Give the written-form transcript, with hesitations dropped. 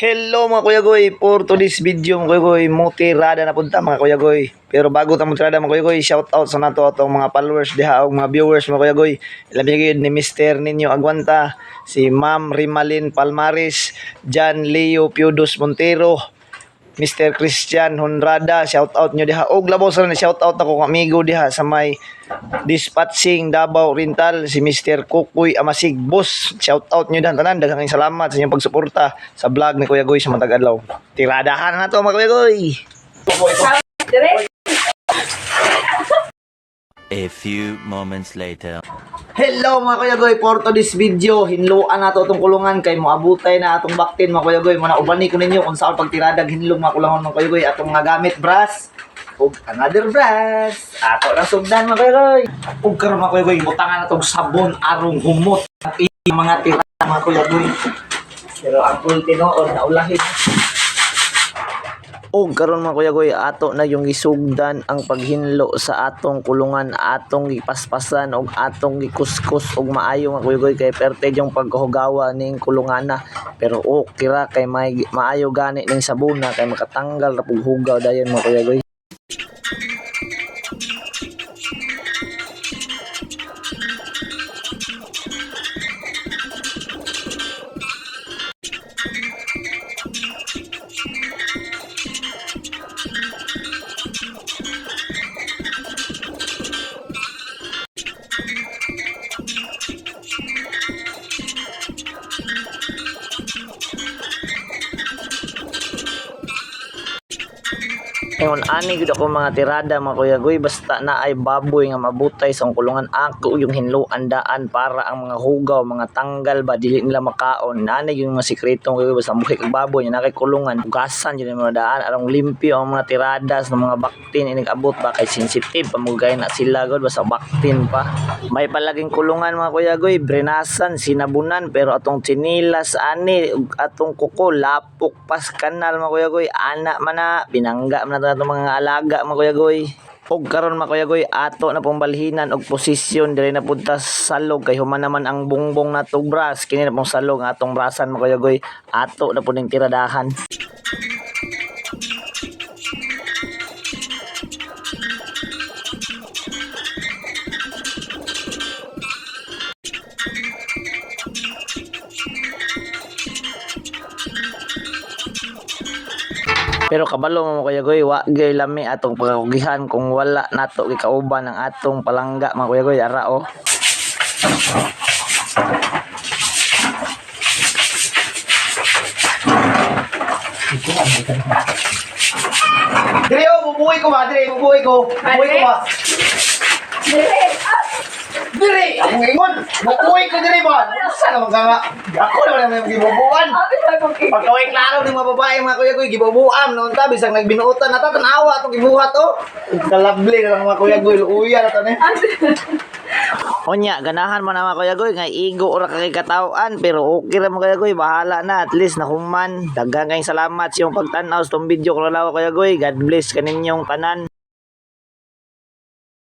Hello mga Kuya Goy, for today's video mga Kuya Goy, mutirada na punta mga Kuya Goy. Pero bago ta mutirada mga Kuya Goy, shout out sa nato atong mga followers diha og mga viewers mga Kuya Goy. Ilabi gyud ni Mr. Ninyo Aguanta, si Ma'am Rimalin Palmaris, John Leo Piudos Montero, Mr. Christian Honrada, shout out nyo diha. Og labaw sa ni shout out ako kang amigo diha sa may dispatching Davao Rental, si Mr. Kukoy Amasig. Boss, shout out nyo diha tanan. Daghang salamat sa inyong pagsuporta sa vlog ni Kuya Goy sa matag adlaw. Tiradahan na to mga Kuya Goy. A few moments later. Hello mga Kuya Goy, for today's video, hinluan na to itong kulungan kay moabutay na atong baktin mga Kuya Goy. Muna ubani ko ninyo kung saan pagtiradag hinlong mga kulungan mga Kuya Goy. Atong mga gamit brass ug another brass. Ato lang sugdan mga Kuya Goy. Ug karon mga Kuya Goy, butangan na itong sabon arong humot at mga tirada mga Kuya Goy. Pero ang ultinoon na ulahin. Og karon mga Kuya Goy, ato na yung isugdan ang paghinlo sa atong kulungan, atong gipaspasan og atong gikuskus og maayo mga Kuya Goy kay perte yung paghugawa ning kulungana. Pero okay ra kay may maayo gani ning sabuna kay makatanggal ra pug hugaw dayon mga Kuya Goy. Ingon ani gud ako mga tirada mga Kuya Goy, basta na ay baboy nga mabutay sa kulungan ako yung hinluan daan para ang mga hugaw, mga tanggal ba dili nila makaon. Nani yung mga sikreto Kuya Goy, basta buhi kag baboy na kay kulungan, ugasan yun mga daan arang limpyo ang mga tiradas ng mga baktin inig abot ba kay sensitive pamugay na sila god basta baktin pa. May palaging kulungan mga Kuya Goy, brenasan, sinabunan, pero atong chinilas ani ug atong kuko lapok pas kanal mga Kuya Goy, ana man na binangga man na itong mga alaga mga Kuya Goy. Og karon mga Kuya Goy, ato na pong balhinan og posisyon diri na punta sa salog kay human naman ang bungbong na to brass kini na pong salog nga atong brasan mga Kuya Goy, ato na po ning tiradahan. Pero kabalo mo Kuya Goy, wa gyud lami atong pagahugihan kung wala nato gikauban ang atong palangga mga Kuya Goy, ara oh. Dire oh, bubuhay ko ba? Dire, bubuhay ko. Bubuhay ko ba? Dire, ako ingon. Bubuhay ko dire ba? Saan naman ka nga? Ako naman yung gibubuan. Pagkaway klaro ng mga babae mga Kuya Goy, gibubuan. Noon tabi, isang nagbinuotan na tatanawa itong gibuhat oh. Kalabli na lang mga Kuya Goy, luuya na ito eh. Onya, ganahan mo na mga Kuya Goy, nga igo ora kay katawaan, pero okay ra mga Kuya Goy, bahala na, at least nahuman. Daghang kayong salamat sa iyong pagtanaw sa itong video ko lawa Kuya Goy. God bless kaninyong tanan.